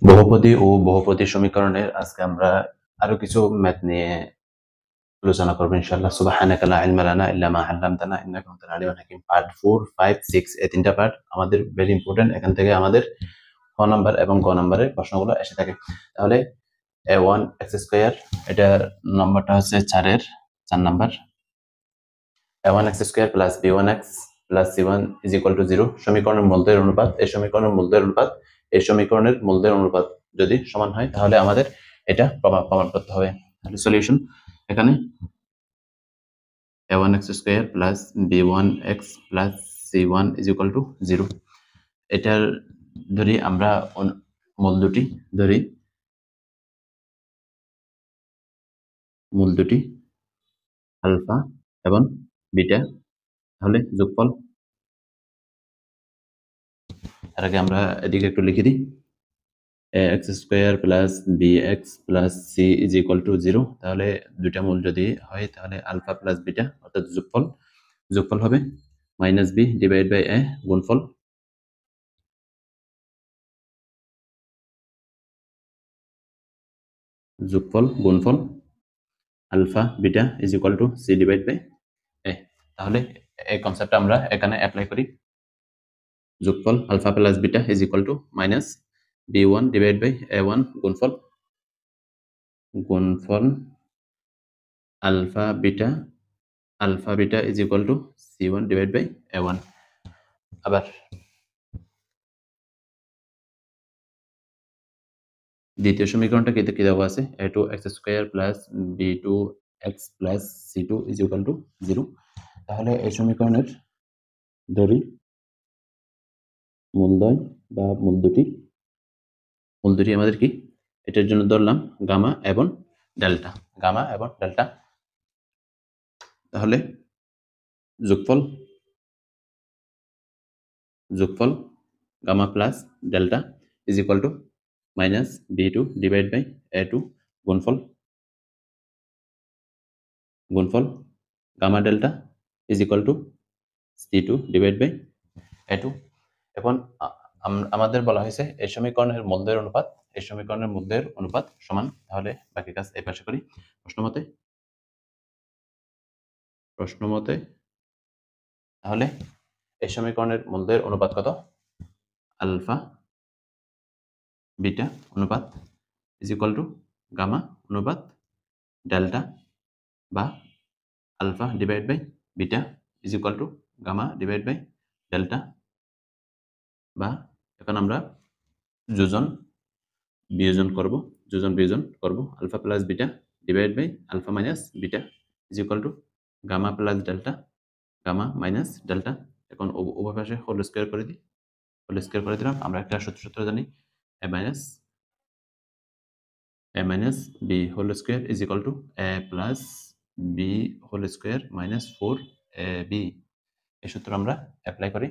বহুপদী ও বহুপদী সমীকরণের আজকে আমরা আরো কিছু ম্যাথ নিয়ে আলোচনা করবো ইনশাআল্লাহ। সুবহানাকা লা ইলমা লানা ইল্লা মা আল্লামতানা ইন্নাকা আনতাল আলিমুল হাকিম। পার্ট 4, 5, 6 এই তিনটা পার্ট আমাদের ভেরি ইম্পর্টেন্ট। এখান থেকে আমাদের খ নাম্বার এবং গ নাম্বারের প্রশ্নগুলো এসে থাকে। তাহলে a1 x2 এটা নম্বরটা হচ্ছে 4 number. a1 x2 plus b1x plus c1 is equal to 0 সমীকরণের মূলদের অনুপাত। এই সমীকরণের মূলদের অনুপাত এই সমীকরণের মূলদের অনুপাত যদি সমান হয় তাহলে আমাদের এটা প্রমাণ করতে হবে। তাহলে সলিউশন, এখানে a1 x2 plus b1x plus c1 is equal to 0। এটার ধরি আমরা মূল দুটি আলফা এবং বিটা, তাহলে যোগফল। এর আগে আমরা এদিকে একটু লিখে দিই, x2 plus bx plus c is equal to 0। তাহলে দুইটা মূল যদি হয় তাহলে আলফা প্লাস বিটা অর্থাৎ যোগফল হবে minus B divide by A গুণফল গুণফল alpha beta is equal to C divide by A. তাহলে এই কনসেপ্টটা আমরা এখানে অ্যাপ্লাই করি। যোগফল alpha plus beta is equal to minus b1 divide by a1 গুণফল alpha beta is equal to c1 divide by a1। আবার দ্বিতীয় সমীকরণটা কি দেওয়া আছে, a2 x2 plus b2 x plus c2 is equal to 0। তাহলে এই সমীকরণের ধরি মূলদ্বয় বা মূল দুটি আমাদের কি, এটার জন্য ধরলাম গামা এবং ডেল্টা। তাহলে যোগফল gamma plus delta is equal to minus b2 divide by a2 গুণফল gamma delta is equal to c2 divide by a2। এখন আমাদের বলা হয়েছে এই সমীকরণের মূলদের অনুপাত সমান। তাহলে বাকি কাজ এই পাশে করি। প্রশ্নমতে তাহলে এই সমীকরণের মূলদের অনুপাত কত, আলফা বিটা অনুপাত ইজ ইকুয়াল টু গামা অনুপাত ডেল্টা বা alpha divide by beta is equal to gamma divide by delta, বা এখন আমরা যোজন বিয়োজন করব alpha plus beta divide by alpha minus beta is equal to gamma plus delta gamma minus delta. এখন উভয় পাশে হোল স্কয়ার করে দিলাম। আমরা একটা সূত্র জানি, a minus B whole square is equal to a plus B whole square minus 4ab। এই সূত্র আমরা অ্যাপ্লাই করি,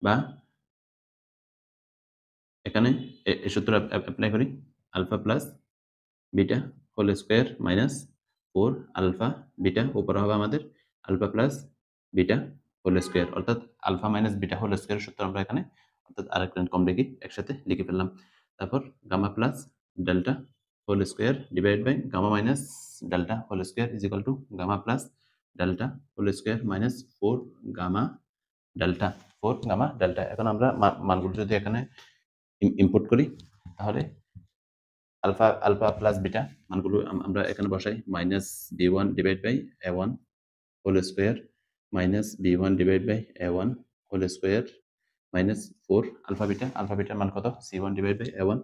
বা এখানে এই সূত্র অ্যাপ্লাই করি, alpha plus beta whole square minus 4 alpha beta, উপরে হবে আমাদের alpha plus beta whole square, অর্থাৎ alpha minus beta whole square সূত্র আমরা এখানে অর্থাৎ আরেকটা কম লিখি, একসাথে লিখে ফেললাম। তারপর gamma plus delta whole square divide by gamma minus delta whole square is equal to gamma plus delta whole square minus 4 gamma delta. এখন আমরা মানগুলো যদি এখানে ইনপুট করি তাহলে আলফা প্লাস বিটা মানগুলো আমরা এখানে বসাই, minus b1 divide by a1 whole square minus b1 divide by a1 whole square minus 4 alpha বিটার মান কত, c1 divide by a1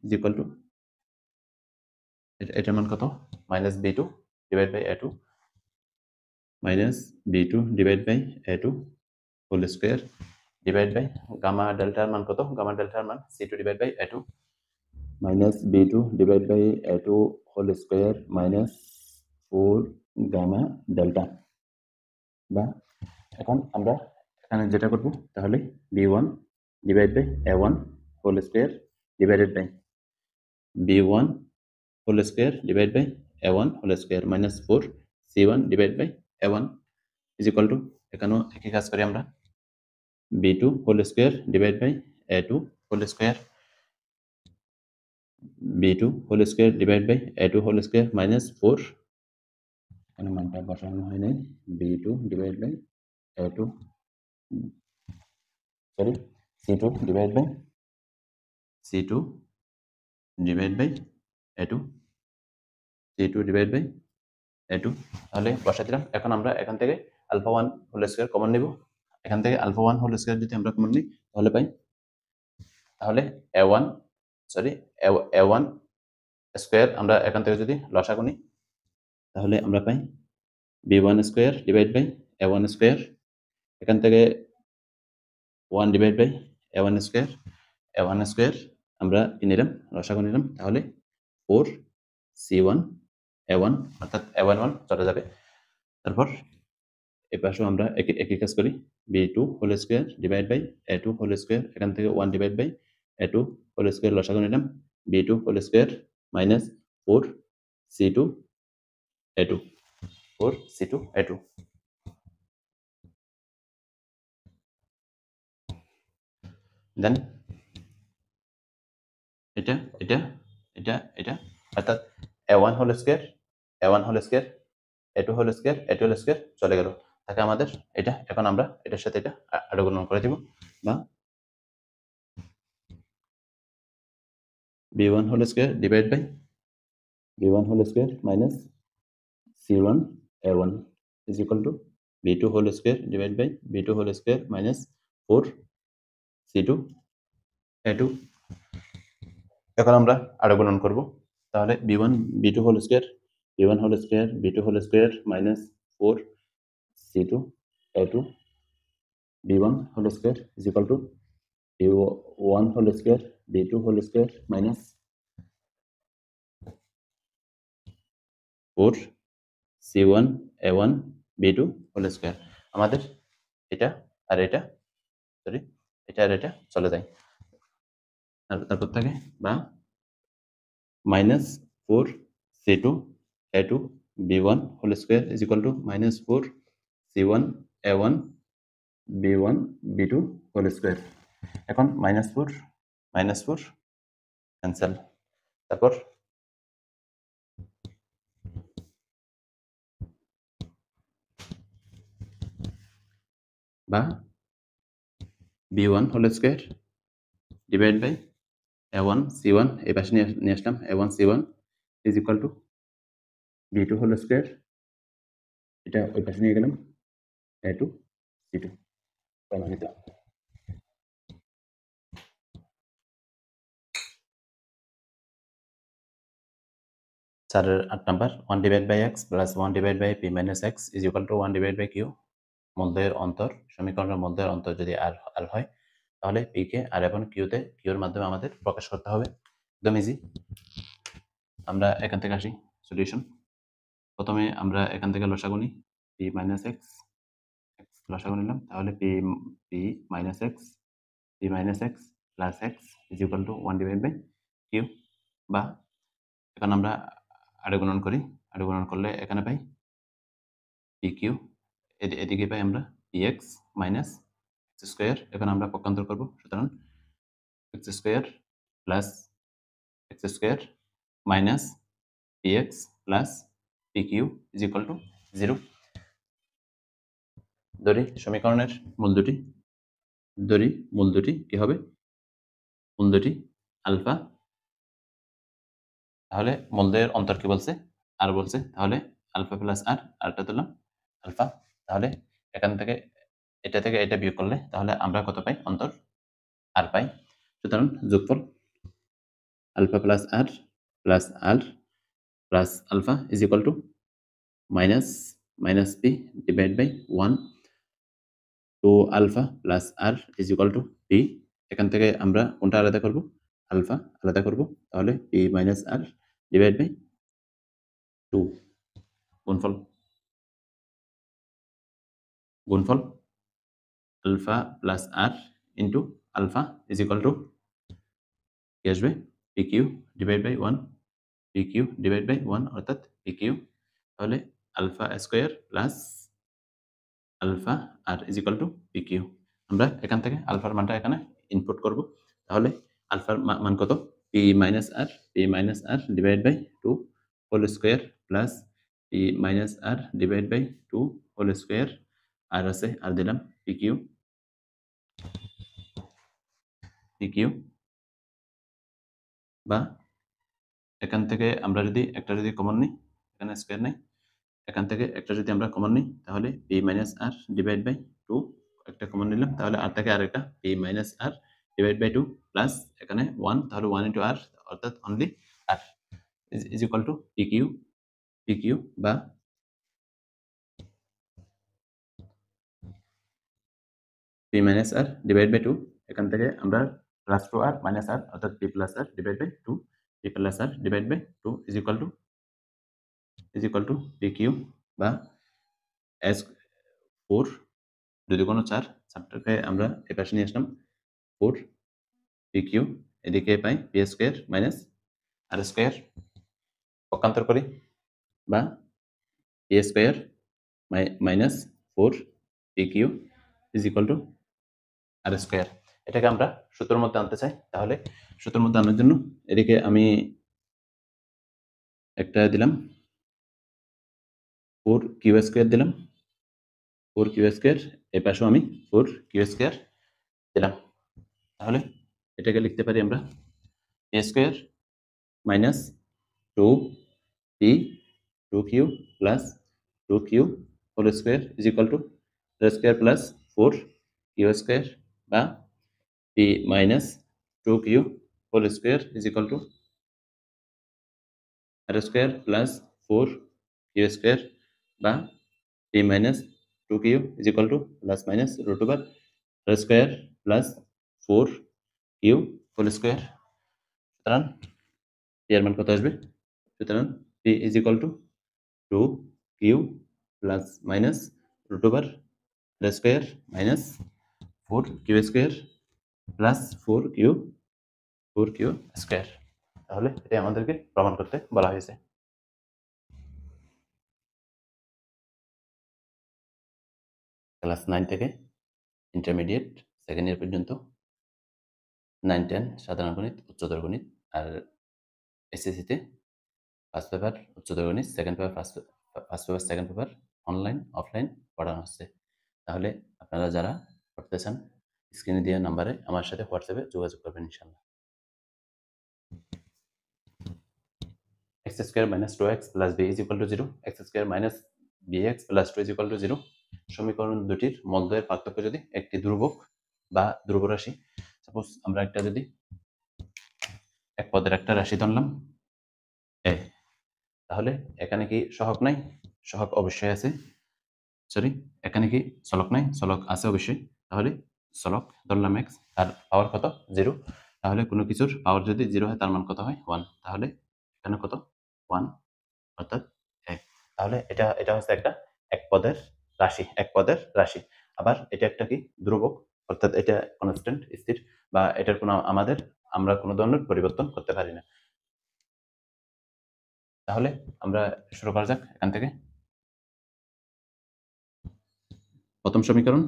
is equal to এটার মান কত, minus b2 divide by a2 divide by a2 whole square divide by gamma ডেল্টার মান কত, c2 divide by a2 minus b2 divide by a2 whole square minus 4 gamma delta. বা এখন আমরা এখানে যেটা করব, তাহলে b1 divide by a1 whole square divided by b1 whole square divide by a1 whole square minus 4 c1 divide by a1 is equal to এখানেও একই কাজ করি আমরা b2 whole square divide by a2 whole square b2 whole square divide by a2 whole square minus 4 এখানে মানটা বসানো হয় নাই b2 divide by a2 sorry c2 divide by c2 divide by a2 c2 divide by a2 তাহলে বসা দিলাম। এখন আমরা এখান থেকে আলফা 1 হোল স্কয়ার কমন নেব। এখান থেকে আলফা 1 হোল স্কয়ার যদি আমরা কমন নিই তাহলে পাই তাহলে a1 সরি a1 স্কয়ার আমরা এখান থেকে যদি লসাগু নিই তাহলে আমরা পাই b1 square divide by a1 square এখান থেকে 1 divide by a1 square a1 square আমরা কি নিলাম লসাগু নিলাম তাহলে 4 c1 a1 অর্থাৎ a1 1 চলে যাবে। তারপর এই পাশেও আমরা একই কাজ করি b2 whole square divide by a2 whole square এখান থেকে 1 divide by a2 whole square লসাগু নিলাম b2 whole square minus 4 c2 a2 4 c2 a2 দেন এটা এটা এটা এটা অর্থাৎ a1 whole square a1 whole square a2 whole square a2 whole square চলে গেল তাকে আমাদের এটা এখন আমরা এটার সাথে এটা আরো গুণন করে দিব বা b1 whole square divide by b1 whole square minus c1 a1 is equal to b2 whole square divide by b2 whole square minus 4 c2 a2 এখন আমরা আরো গুণন করব তাহলে b1 b2 whole square b1 whole square b2 whole square minus 4 c2 a2 b1 whole square is equal to b1 whole square b2 whole square minus 4 c1 a1 b2 whole square আমাদের এটা আর এটা sorry এটা আর এটা চলে যায় তারপর থাকে বা minus 4 c2 a2 b1 whole square is equal to minus 4 c1 a1 b1 b2 whole square এখন মাইনাস 4 ক্যান্সেল তারপর বা b1 whole square divide by a1 c1 এই পাশে নিয়ে আসলাম a1 c1 is equal to b2 whole square এটা ওই পাশে নিয়ে গেলাম a2 c2 কমা দিলাম চারের 8 number 1 divide by x plus 1 divide by p minus x is equal to 1 divide by q মধ্যের অন্তর সমীকরণের মধ্যের অন্তর যদি r হয় তাহলে p কে r এবং q তে q এর মাধ্যমে আমাদের প্রকাশ করতে হবে একদম ইজি আমরা এখান থেকে আসি সলিউশন প্রথমে আমরা এখান থেকে লসাগু নিই p মাইনাস x লসাগু নিলাম তাহলে p minus x plus x is equal to 1 divide by q বা এখন আমরা আরো গুণন করি আরো গুণন করলে এখানে পাই pq এদিকে পাই আমরা px মাইনাস x স্কয়ার এখন আমরা পক্ষান্তর করব সুতরাং x square plus x square minus px plus pq is equal to 0 ধরি সমীকরণের মূল দুটি কি হবে মূল দুটি আলফা তাহলে মূলদের অন্তর কি বলছে আর বলছে তাহলে আলফা প্লাস আর আরটা দিলাম আলফা তাহলে এখান থেকে এটা বিয়োগ করলে তাহলে আমরা কত পাই অন্তর আর পাই সুতরাং যোগফল alpha plus R plus alpha is equal to minus P divide by 1 two alpha plus R is equal to P এখান থেকে আমরা কোনটা আলাদা করব আলফা আলাদা করব তাহলে P minus R divide by 2 গুণফল alpha plus R into alpha is equal to কি আসবে P Q divide by 1 P Q divide by 1 অর্থাৎ পি কিউ তাহলে alpha square plus alpha R is equal to P Q. আমরা এখান থেকে আলফার মানটা এখানে ইনপুট করব। তাহলে আলফার মান কত? P minus R divide by 2 whole square plus P minus R divide by 2 whole square, R আছে আর দিলাম পি কিউ বা এখান থেকে আমরা যদি একটা কমন নিই, এখানে স্কোয়ার নেই, এখান থেকে একটা যদি আমরা কমন নিই তাহলে P minus R divide by 2 একটা কমন নিলাম, তাহলে আর থেকে আরেকটা P minus R divide by 2 plus এখানে 1, তাহলে 1 ইন্টু আর অর্থাৎ only R is equal to P Q বা P minus R divide by 2, এখান থেকে আমরা প্লাস 2 আর মাইনাস আর অর্থাৎ P plus R divide by 2, P plus R divide by 2 is equal to P Q বা এস 4 যদি কোনো 4, 4টাকে আমরা এপাশে নিয়ে আসলাম 4 পি কিউ, এদিকে পাই P square minus R square, পক্ষান্তর করি, বা P square minus 4 P Q is equal to R square. এটাকে আমরা সূত্রের মধ্যে আনতে চাই। তাহলে সূত্রের মধ্যে আনার জন্য এদিকে আমি একটা দিলাম 4 কিউ স্কোয়ার দিলাম, 4 কিউ স্কোয়ার, এই পাশেও আমি 4 কিউ স্কোয়ার দিলাম। তাহলে এটাকে লিখতে পারি আমরা P square minus 2 P 2 Q plus 2 Q whole square is equal to square plus 4 Q square বা P minus 2 Q whole square is equal to R square plus 4 Q square বা P minus 2 Q is equal to plus minus root over R square plus 4 Q whole square. সুতরাং P এর মান কত আসবে? সুতরাং P is equal to 2 Q plus minus root over R square minus 4 Q square plus 4 Q square. তাহলে এটা আমাদেরকে প্রমাণ করতে বলা হয়েছে। ক্লাস 9 থেকে ইন্টারমিডিয়েট সেকেন্ড ইয়ার পর্যন্ত 9-10 সাধারণ গণিত, উচ্চতর গণিত, আর এসএসসিতে ফার্স্ট পেপার উচ্চতর গণিত, second paper first paper second paper online offline পড়ানো হচ্ছে। তাহলে আপনারা যারা পড়তে চান স্ক্রিনে দেওয়া নাম্বারে আমার সাথে হোয়াটসঅ্যাপে যোগাযোগ করবেন ইনশাআল্লাহ। x square minus 2x plus b is equal to 0, x square minus bx plus 2 is equal to 0 সমীকরণ দুটির মধ্যের পার্থক্য যদি একটি ধ্রুবক বা ধ্রুবরাশি, সাপোজ আমরা একটা যদি এক পদের একটা রাশি ধরলাম a, তাহলে এখানে কি সহগ নাই? সহগ অবশ্যই আছে। সরি, এখানে কি চলক নাই? চলক আছে অবশ্যই। তাহলে চলক ধরলাম x, তার পাওয়ার কত? 0। তাহলে কোনো কিছুর পাওয়ার যদি 0 হয় তার মান কত হয়? 1। তাহলে এখানে কত? 1 অর্থাৎ 1। তাহলে এটা হচ্ছে একটা এক পদের রাশি। আবার এটা একটা কি? ধ্রুবক, অর্থাৎ এটা কনস্ট্যান্ট স্থির, বা এটার কোনো আমরা কোনো ধরনের পরিবর্তন করতে পারি না। তাহলে আমরা শুরু করা যাক এখান থেকে। প্রথম সমীকরণ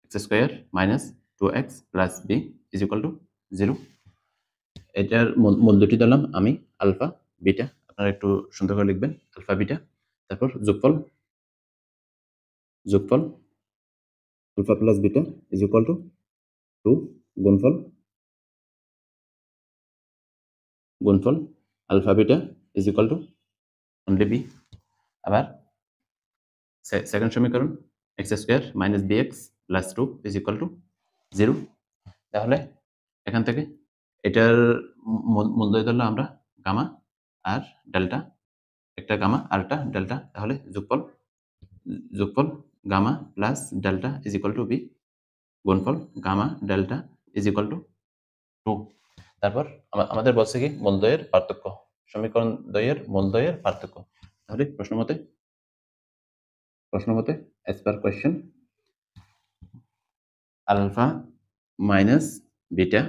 x square minus 2x plus b is equal to 0। এটার মূল দুটি দিলাম আমি আলফা বিটা, আপনারা একটু সুন্দর করে লিখবেন আলফা বিটা। তারপর যোগফল alpha plus beta is equal to 2 গুণফল alpha beta is equal to only B. আবার সেকেন্ড সমীকরণ x square minus bx plus 2 is equal to 0। তাহলে এখান থেকে এটার মূলদয় ধরলাম আমরা গামা আর ডেল্টা, একটা গামা আর একটা ডেল্টা। তাহলে যোগফল gamma plus delta is equal to B গুণফল gamma delta is equal to 2। তারপর আমাদের বলছে কি মূলদয়ের পার্থক্য, সমীকরণ দ্বয়ের মূলদয়ের পার্থক্য। তাহলে প্রশ্ন মতে as per question alpha minus beta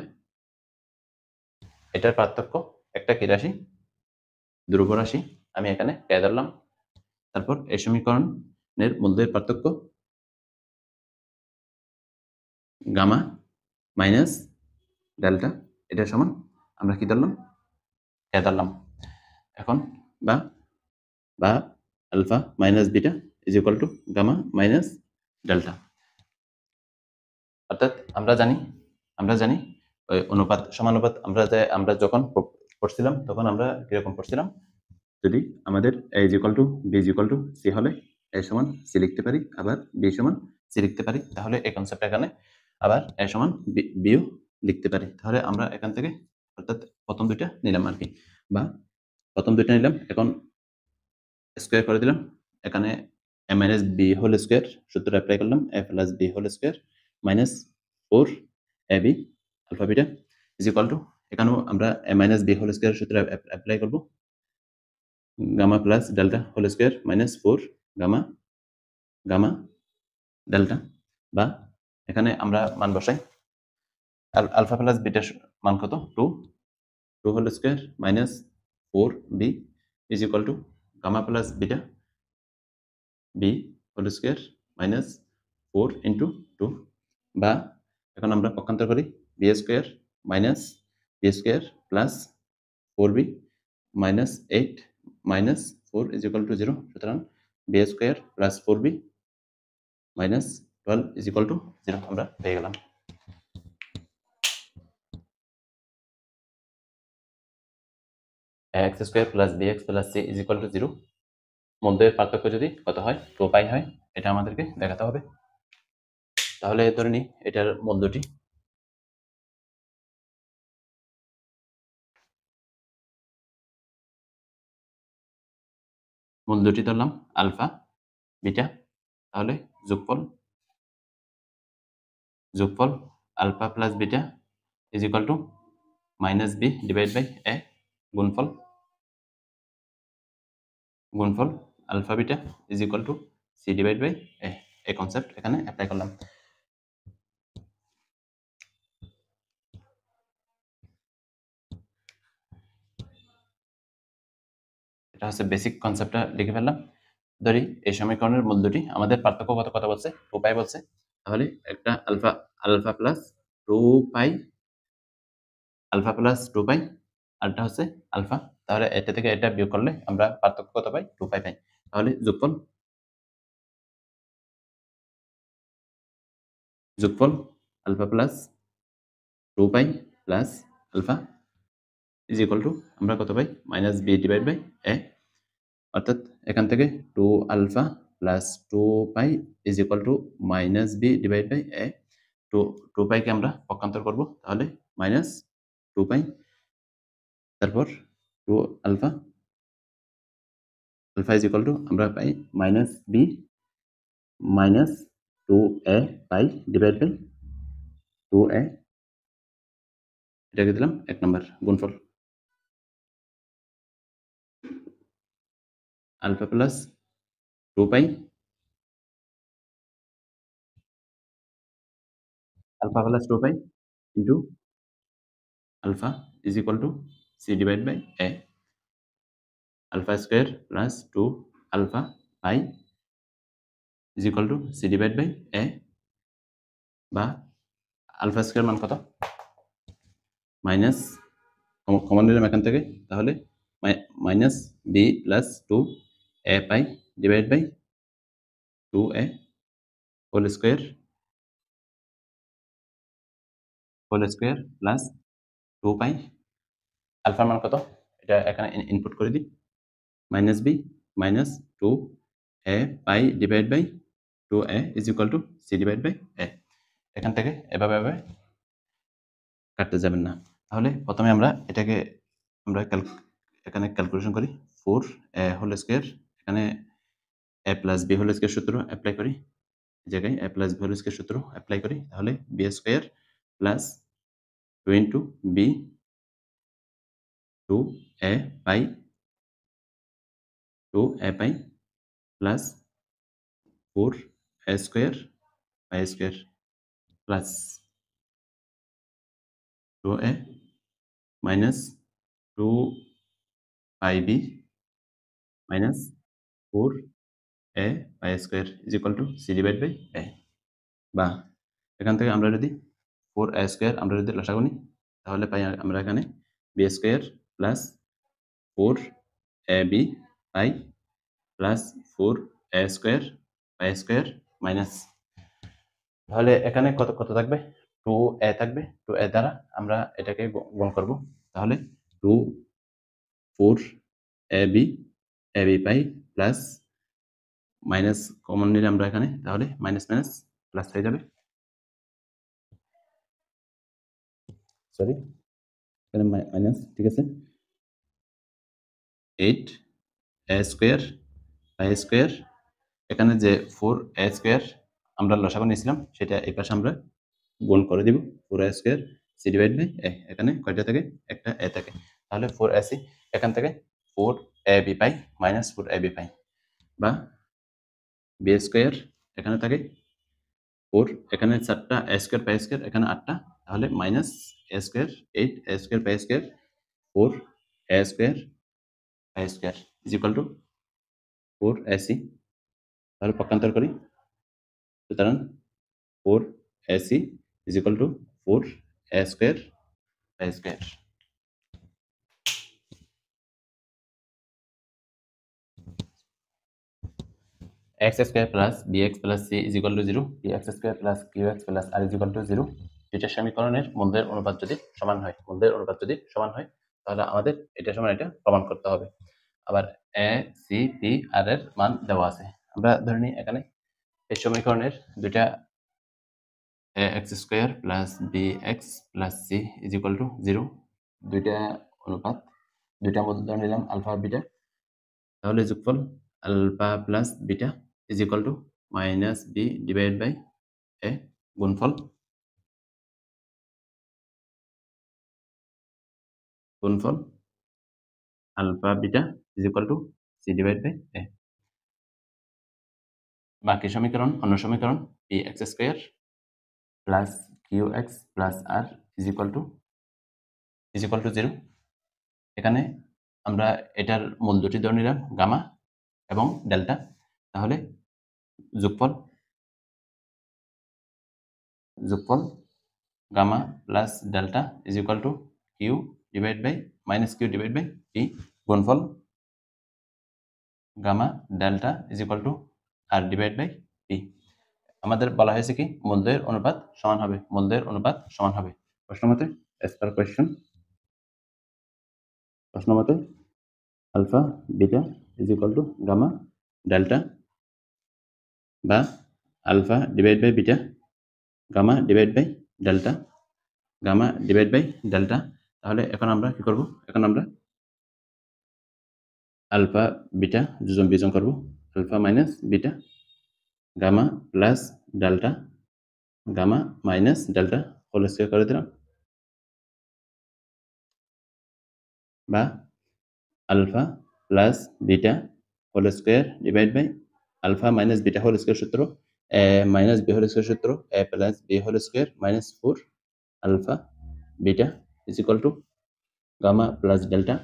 এটার পার্থক্য একটা কি রাশি? ধ্রুব রাশি। আমি এখানে কে ধরলাম। তারপর এই সমীকরণের মূলদয়ের পার্থক্য গামা মাইনাস ডেল্টা এটা সমান আমরা কি ধরলাম এ ধরলাম এখন বা বা alpha minus beta is equal to gamma minus delta অর্থাৎ আমরা জানি ওই অনুপাত সমানুপাত আমরা যখন পড়ছিলাম তখন আমরা কিরকম পড়ছিলাম যদি আমাদের a is equal two b is equal two c হলে a সমান c লিখতে পারি আবার b সমান c লিখতে পারি তাহলে এই কনসেপ্ট এখানে আবার a সমান b ও লিখতে পারি তাহলে আমরা এখান থেকে অর্থাৎ প্রথম দুইটা নিলাম আর কি বা প্রথম দুইটা নিলাম এখন স্কোয়ার করে দিলাম এখানে a minus b whole square সূত্র অ্যাপ্লাই করলাম a plus b whole square minus 4ab alpha beta is equal to এখানেও আমরা a minus b whole square সূত্র অ্যাপ্লাই করব gamma plus delta whole square minus 4 gamma gamma delta বা এখানে আমরা মান বসাই আলফা প্লাস বিটার মান কত 2 whole square minus 4b is equal to gamma plus beta b whole square minus 4 into 2 বা এখন আমরা পক্ষান্তর করি B square minus B square plus 4b minus 8 minus 4 is equal to 0 সুতরাং B square plus 4b minus 12 is equal to 0 আমরা পেয়ে গেলাম X square plus B X plus C is equal to 0 মধ্যের পার্থক্য যদি কত হয় 2 পাই হয় এটা আমাদেরকে দেখাতে হবে তাহলে ধরে নিই এটার মূলদুটি ধরলাম আলফা বিটা তাহলে যোগফল alpha plus beta is equal to minus B divide by A গুণফল alpha beta is equal to C divide by A এই কনসেপ্ট এখানে অ্যাপ্লাই করলাম এটা হচ্ছে বেসিক কনসেপ্টটা লিখে ফেললাম ধরি এই সমীকরণের মূল দুটি আমাদের পার্থক্য কত কথা বলছে 2 পাই বলছে তাহলে একটা আলফা প্লাস 2 পাই আলফা প্লাস 2 পাই আরটা হচ্ছে আলফা তাহলে এটা থেকে এটা বিয়োগ করলে আমরা পার্থক্য কত পাই 2 পাই পাই তাহলে যোগফল alpha plus 2 pi plus alpha is equal to আমরা কত পাই minus B divide by A অর্থাৎ এখান থেকে 2 alpha plus 2 pi is equal to minus B divide by A 2 পাইকে আমরা পক্ষান্তর করব তাহলে মাইনাস 2 পাই তারপর 2 আলফা ইজ ইকুয়াল টু আমরা পাই minus B minus 2a pi divide by 2a এটাকে দিলাম 1 নম্বর গুণফল alpha plus 2 pi alpha plus 2 pi into alpha is equal to c divided by a alpha square plus 2 alpha pi is equal to c divided by a বা alpha square মান কত minus common নিলাম এখান থেকে তাহলে minus B plus 2 a পাই divide by 2a whole square plus 2 পাই আলফার মান কত এটা এখানে ইনপুট করে দিই মাইনাস বি মাইনাস 2 a পাই divide by 2a is equal to C divide by a এখান থেকে এভাবে কাটতে যাবেন না তাহলে প্রথমে আমরা এটাকে আমরা এখানে ক্যালকুলেশন করি 4a হোল স্কয়ার এখানে a plus b whole square সূত্র অ্যাপ্লাই করি এই জায়গায় a plus b whole square সূত্র অ্যাপ্লাই করি তাহলে b square plus 2 into b 2a পাই 2a পাই প্লাস 4a স্কয়ার পাই square plus 2a minus 2 pi b minus 4a pi square is equal to c divided by a বা এখান থেকে আমরা যদি 4a স্কয়ার আমরা যদি লসাগু নিই তাহলে পাই আমরা এখানে b স্কয়ার প্লাস 4ab পাই প্লাস 4a স্কয়ার পাই স্কয়ার মাইনাস, তাহলে এখানে কত কত থাকবে 2a থাকবে, 2a দ্বারা আমরা এটাকে গুণ করব, তাহলে 2 4ab পাই প্লাস মাইনাস কমন নিলে আমরা এখানে তাহলে মাইনাস মাইনাস প্লাস হয়ে যাবে, সরি এখানে মাইনাস, ঠিক আছে 8a স্কয়ার পাই স্কয়ার, এখানে যে 4a স্কয়ার আমরা লসাগু নিয়েছিলাম সেটা এই পাশে আমরা গুণ করে দিব, 4a square c divide by a, এখানে কয়টা থাকে একটা a থাকে, তাহলে 4ac এখান থেকে 4ab পাই মাইনাস 4ab পাই, বা b স্কয়ার এখানে থাকে 4, এখানে 4টা a স্কয়ার পাই স্কয়ার এখানে 8টা, তাহলে minus a square 8a square পাই স্কয়ার 4a স্কয়ার পাই square is equal two 4ac, তাহলে পক্ষান্তর করি, সুতরাং 4ac is equal two 4a square পাই square. x square plus bx plus c is equal to 0, px square plus qx plus r is equal to 0, দুইটা সমীকরণের মূলদের অনুপাত যদি সমান হয় তাহলে আমাদের এটা সমান এটা প্রমাণ করতে হবে। আবার a c p r এর মান দেওয়া আছে, আমরা ধরে নিই এখানে এই সমীকরণের দুইটা ax square plus bx plus c is equal to 0, দুইটা অনুপাত, দুইটা মধ্যে ধরে নিলাম আলফা বিটা, তাহলে যোগফল alpha plus beta is equal to minus B divide by A, গুণফল alpha beta is equal to C divide by A. বাকি সমীকরণ, অন্য সমীকরণ px square plus qx plus r is equal to 0, এখানে আমরা এটার মূল দুটি ধরে নিলাম গামা এবং ডেল্টা, তাহলে যোগফল gamma plus delta is equal to Q divide by minus Q divide by P, গুণফল gamma delta is equal to R divide by P. আমাদের বলা হয়েছে কি মূলদের অনুপাত সমান হবে, প্রশ্ন মতে as per question, প্রশ্ন মতে alpha beta is equal to gamma delta বা alpha divide by beta gamma divide by delta, তাহলে এখন আমরা কি করব, এখন আমরা আলফা বিটা যোজন বিয়োজন করব, alpha minus beta gamma plus delta gamma minus delta whole square করে দিলাম, বা alpha plus beta whole square divide by alpha minus beta whole square সূত্র a minus b whole square সূত্র a plus b whole square minus 4 alpha beta is equal to gamma plus delta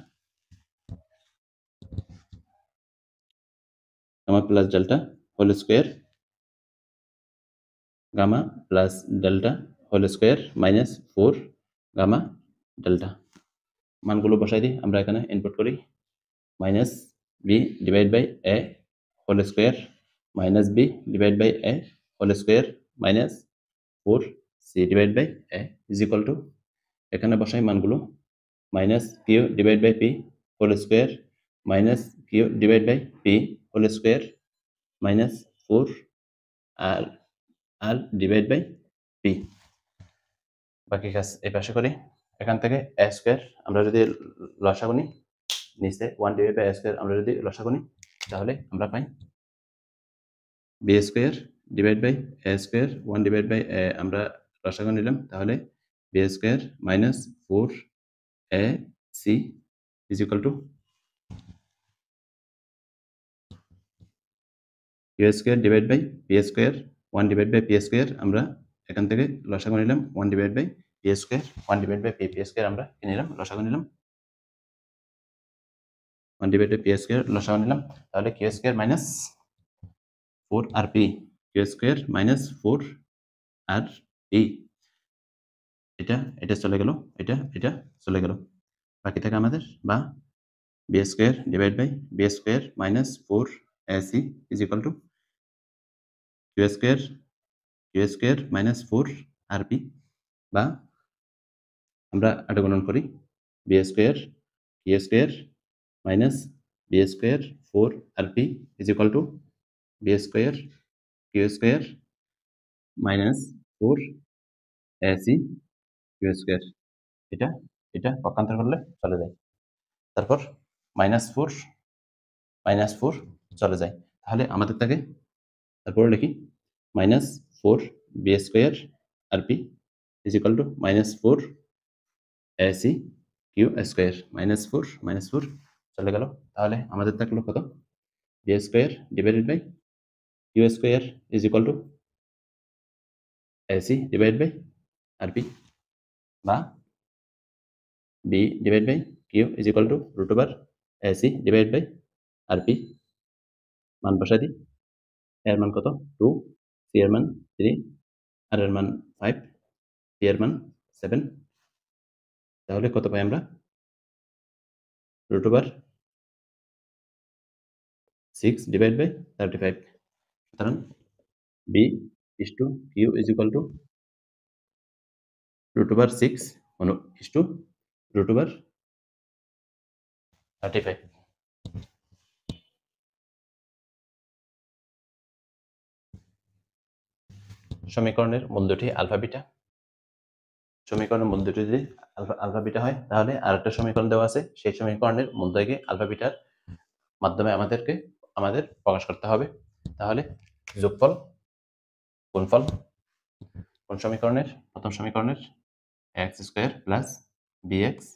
whole square gamma plus delta whole square minus 4 gamma delta. মানগুলো বসাই দিই, আমরা এখানে input করি minus B divide by A whole square minus B divide by A whole square minus 4 C divide by A is equal to, এখানে বসাই মানগুলো minus Q divide by P whole square minus Q divide by P whole square minus 4 R R divide by P. বাকি কাজ এই পাশে করি, এখান থেকে এ স্কয়ার আমরা যদি লসাগু নিই নিচে 1 ডিভাইড বাই এ স্কয়ার আমরা যদি লসাগু নিই তাহলে আমরা পাই B square divide by A square 1 divide by A আমরা লসাগু নিলাম, তাহলে B square minus 4 A C is equal to Q square divide by P square 1 divide by P square, আমরা এখান থেকে লসাগু নিলাম 1 divide by P square 1 divide by P square আমরা কি নিলাম লসাগু নিলাম 1 ডিভাইড বাই পি স্কয়ার লসাগু নিলাম, তাহলে কিউ স্কয়ার মাইনাস 4 আর পি, কিউ স্কয়ার মাইনাস 4 আর বি, এটা এটা চলে গেল, এটা এটা চলে গেল, বাকি থাকে আমাদের বা B square divide by B square minus 4ac is equal to Q square minus 4rp, বা আমরা এটা গুণন করি B square Q square minus B square 4rp is equal to B square Q square minus 4ac Q square. এটা এটা পক্ষান্তর করলে চলে যায়, তারপর -4 চলে যায়, তাহলে আমাদের থাকে, তারপরে লিখি -4 B square R P is equal to -4 ac Q square, -4 চলে গেল, তাহলে আমাদের থাকলো কত, B square divided by Q square is equal to ac divide by R P, বা B divide by Q is equal to √ac divide by R P, মান বসাই দিই, এর মান কত 2, সি এর মান 3, আর এর মান 5, পি এর মান 7, তাহলে কত পাই আমরা √6 ডিভাইড বাই 35, সুতরাং B is to Q is equal to √6 is to √35। সমীকরণের মূল দুটি আলফা বিটা, সমীকরণের মূল দুটি যদি আলফা বিটা হয়, তাহলে আরেকটা সমীকরণ দেওয়া আছে, সেই সমীকরণের মূল দুইকে আলফা বিটার মাধ্যমে আমাদের প্রকাশ করতে হবে। তাহলে যোগফল গুণফল কোন সমীকরণের, প্রথম সমীকরণের X square plus B X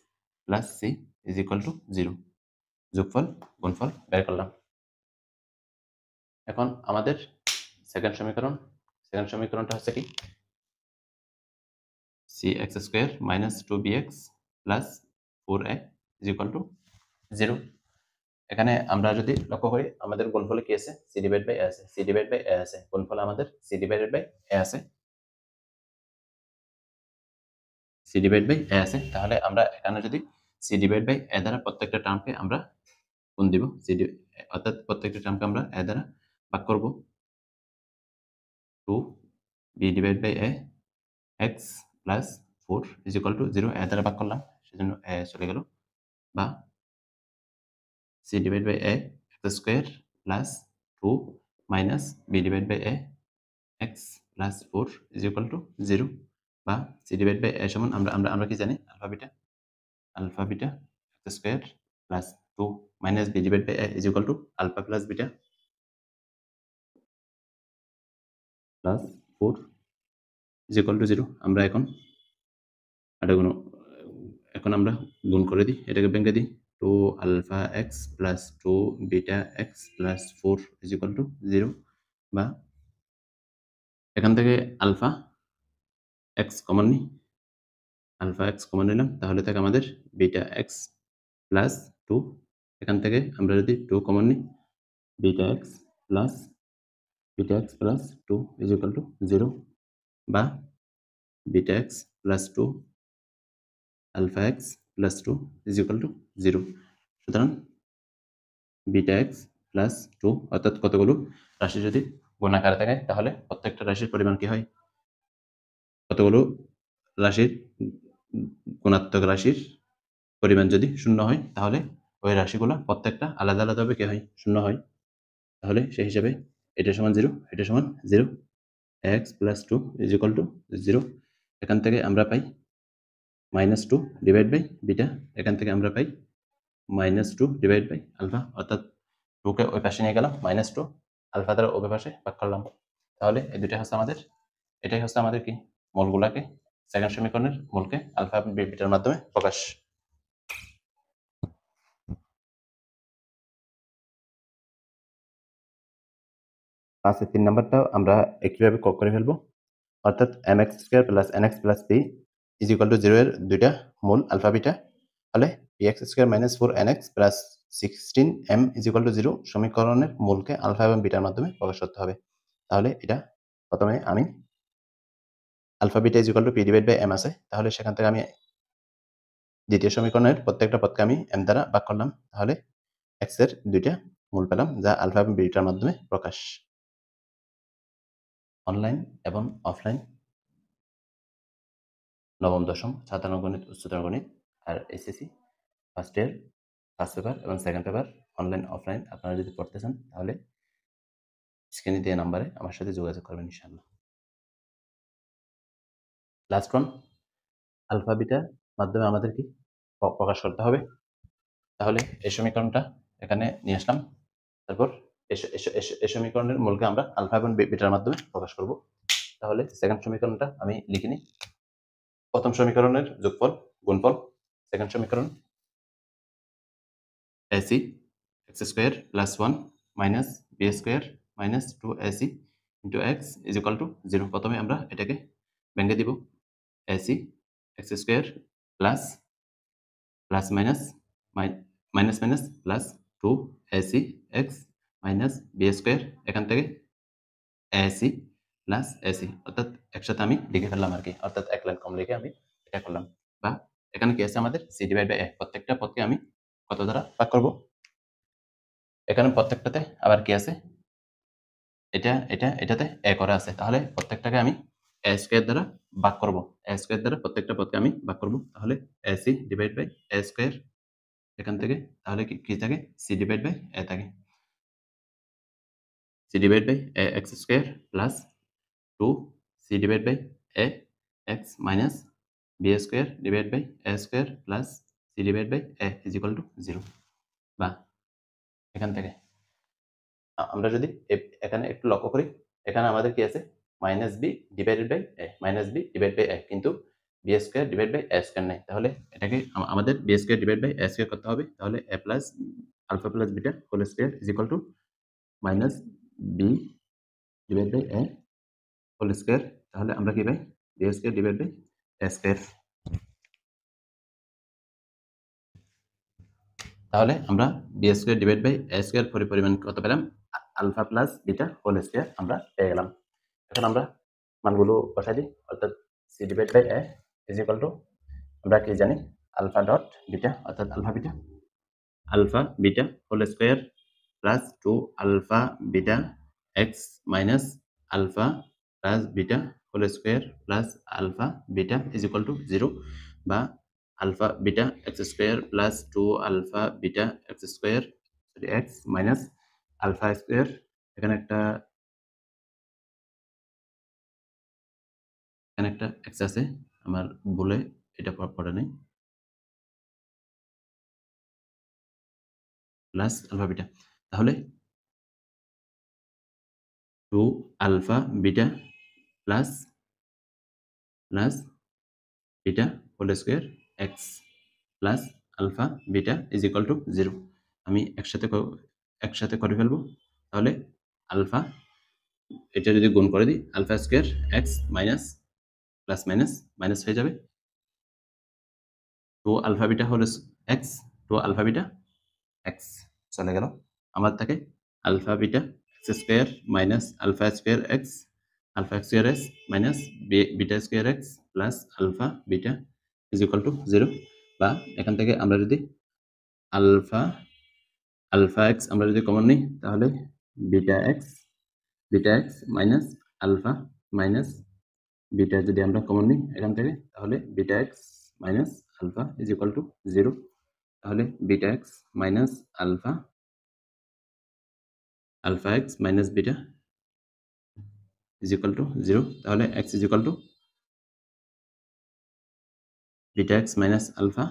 plus C is equal to 0, যোগফল গুণফল বের করলাম। এখন আমাদের সেকেন্ড সমীকরণটা হচ্ছে কি, C X square minus 2bx plus 4a is equal to 0। এখানে আমরা যদি লক্ষ্য করি, আমাদের গুণফলে কি আছে, সি ডিভাইড বাই এ আছে, সি ডিভাইড বাই এ আছে, গুণফলে আমাদের সি ডিভাইডেড বাই এ আছে, সি ডিভাইড বাই এ আছে, তাহলে আমরা এখানে যদি সি ডিভাইড বাই এ দ্বারা প্রত্যেকটা টার্মকে আমরা গুণ দিব, অর্থাৎ প্রত্যেকটা টার্মকে আমরা এ দ্বারা ভাগ করব, 2 B divide by A X plus 4 is equal to 0, A দ্বারা ভাগ করলাম, সেজন্য এ চলে গেল, বা C divide by A X square plus 2 minus B divide by A X plus 4 is equal to 0, বা সি ডিভাইড বাই এ সমান আমরা কি জানি, alpha beta X square plus 2 minus B divide by A is equal to alpha plus beta plus 4 is equal to 0। আমরা এখন আমরা গুণ করে দিই, এটাকে ভেঙে দিই, 2 alpha X plus 2 beta X plus 4 is equal to 0, বা এখান থেকে আলফা এক্স কমন নিলাম, তাহলে থাকে আমাদের বিটা এক্স প্লাস 2, এখান থেকে আমরা যদি 2 কমন নিই, beta X plus 2 is equal to 0, বা beta X plus 2 alpha X plus 2 is equal to 0। সুতরাং বিটা এক্স প্লাস 2, অর্থাৎ কতগুলো রাশি যদি গুণাকারে থাকে, তাহলে প্রত্যেকটা রাশির পরিমাণ কি হয়, কতগুলো রাশির গুণাত্মক রাশির পরিমাণ যদি 0 হয়, তাহলে ওই রাশিগুলো প্রত্যেকটা আলাদা আলাদাভাবে কি হয়, 0 হয়, তাহলে সেই হিসাবে এটা সমান 0, এটা সমান 0, x plus 2 is equal to 0, এখান থেকে আমরা পাই -2 ডিভাইড বাই বিটা, এখান থেকে আমরা পাই -2 ডিভাইড বাই আলফা, অর্থাৎ 2 কে ওই পাশে নিয়ে গেলাম, -2 আলফা দ্বারা ওই পাশে ভাগ করলাম, তাহলে এই দুটাই হচ্ছে আমাদের, এটাই হচ্ছে আমাদের কি, মূলগুলাকে, সেকেন্ড সমীকরণের মূলকে আলফা বিটার মাধ্যমে প্রকাশ। পাঁচের 3 নাম্বারটাও আমরা একইভাবে করে ফেলবো, অর্থাৎ mx square plus nx plus p is equal to 0 এর দুইটা মূল আলফা বিটা, তাহলে px square minus 4nx plus 16m is equal to 0 সমীকরণের মূলকে আলফা এবং বিটার মাধ্যমে প্রকাশ করতে হবে। তাহলে এটা প্রথমে আমি alpha beta is equal to P divide by M আছে, তাহলে সেখান থেকে আমি দ্বিতীয় সমীকরণের প্রত্যেকটা পদকে আমি এম দ্বারা ভাগ করলাম, তাহলে এক্স এর দুইটা মূল পেলাম যা আলফা এবং বিটার মাধ্যমে প্রকাশ। অনলাইন এবং অফলাইন নবম দশম সাধারণ গণিত, উচ্চতর গণিত আর SSC first year first paper এবং সেকেন্ড পেপার অনলাইন অফলাইন আপনারা যদি পড়তে চান তাহলে স্ক্রিনে দেওয়া নাম্বারে আমার সাথে যোগাযোগ করবেন ইনশাআল্লাহ। লাস্ট ওয়ান, আলফা বিটার মাধ্যমে আমাদের কি প্রকাশ করতে হবে, তাহলে এই সমীকরণটা এখানে নিয়ে আসলাম। তারপর এই সমীকরণের মূলকে আমরা আলফা এবং বিটার মাধ্যমে প্রকাশ করব। তাহলে সেকেন্ড সমীকরণটা আমি লিখে নিই। প্রথম সমীকরণের যোগফল গুণফল, সেকেন্ড সমীকরণ A C X square plus 1 minus B square minus 2ac into X is equal to 0। প্রথমে আমরা এটাকে ভেঙে দিব। A C X square plus plus minus minus minus plus 2ac X minus B square, এখান থেকে এসি প্লাস এসি, অর্থাৎ একসাথে আমি লিখে ফেললাম আর কি, অর্থাৎ এক লাইন কম লিখে আমি এটা করলাম। বা এখানে কি আছে আমাদের সি ডিভাইড বাই এ, প্রত্যেকটা পদকে আমি কত দ্বারা ভাগ করব, এখানে প্রত্যেকটাতে আবার কি আছে, এটাতে এ করা আছে, তাহলে প্রত্যেকটাকে আমি এ স্কোয়ার দ্বারা ভাগ করব। এ স্কোয়ার দ্বারা প্রত্যেকটা পদকে আমি ভাগ করব, তাহলে A C divide by A square, এখান থেকে তাহলে কি থাকে, সি ডিভাইড বাই এ থাকে, C divide by A X square plus 2c divide by a x minus b square divide by a square plus c divide by a is equal to 0। বা এখান থেকে আমরা যদি এখানে একটু লক্ষ্য করি, এখানে আমাদের কি আছে minus B divided by A, minus B divide by A, কিন্তু B square divide by A square নাই, তাহলে এটাকে আমাদের B square divide by A square করতে হবে। তাহলে A plus alpha plus beta whole square is equal to minus B divide by A whole square, তাহলে আমরা কি পাই B square divide by A square. তাহলে আমরা B square divide by A square পরিমাণ কত পেলাম, alpha plus beta whole square আমরা পেয়ে গেলাম। এখন আমরা মানগুলো বসাই দিই, অর্থাৎ C divide by A is equal to আমরা কি জানি আলফা ডট বিটা, অর্থাৎ alpha beta whole square plus 2 alpha beta X minus alpha plus beta whole square plus alpha beta is equal to 0। বা alpha beta X square plus 2 alpha beta X square X minus alpha square, এখানে একটা x আছে, আমার ভুলে এটা পড়ে নেই, plus alpha beta, তাহলে 2 alpha beta plus plus beta whole square X plus alpha beta is equal to 0। আমি একসাথে করে ফেলবো, তাহলে আলফা এটা যদি গুণ করে দিই alpha square X minus plus minus minus হয়ে যাবে, 2 alpha beta whole X, 2 alpha beta X চলে গেল, আমার থাকে alpha beta X square minus alpha square X X minus beta square X plus alpha beta is equal to 0। বা এখান থেকে আমরা যদি আলফা আলফা এক্স আমরা যদি কমন নিই, তাহলে beta X minus alpha minus beta যদি আমরা কমন নিই এখান থেকে, তাহলে beta X minus alpha is equal to 0। তাহলে beta X minus alpha X minus beta is equal to 0। তাহলে X is equal to beta X minus alpha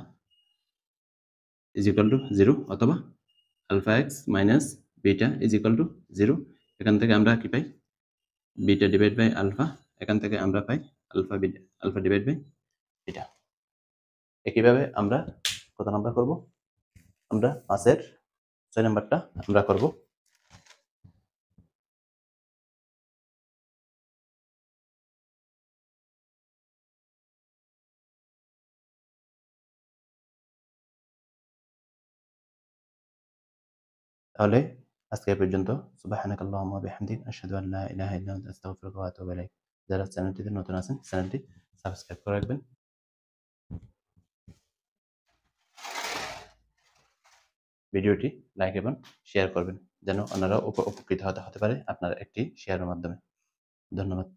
is equal to 0, অথবা alpha X minus beta is equal to 0। এখান থেকে আমরা কি পাই beta divide by alpha, এখান থেকে আমরা পাই আলফা ডিভাইড বাই বিটা। একইভাবে আমরা কত নাম্বার করব, আমরা 5-এর 6 নাম্বারটা আমরা করব। তাহলে আজকে এ পর্যন্ত। সুবহানাকাল্লাহুম্মা ওয়া বিহামদিক আশহাদু আল্লা ইলাহা ইল্লা আনতা আস্তাগফিরুকা ওয়া আতুবু ইলাইক। যারা চ্যানেলটিতে নতুন আছেন চ্যানেলটি সাবস্ক্রাইব করে রাখবেন। ভিডিওটি লাইক এবং শেয়ার করবেন যেন অন্যরা উপকৃত হতে পারে আপনার একটি শেয়ারের মাধ্যমে। ধন্যবাদ।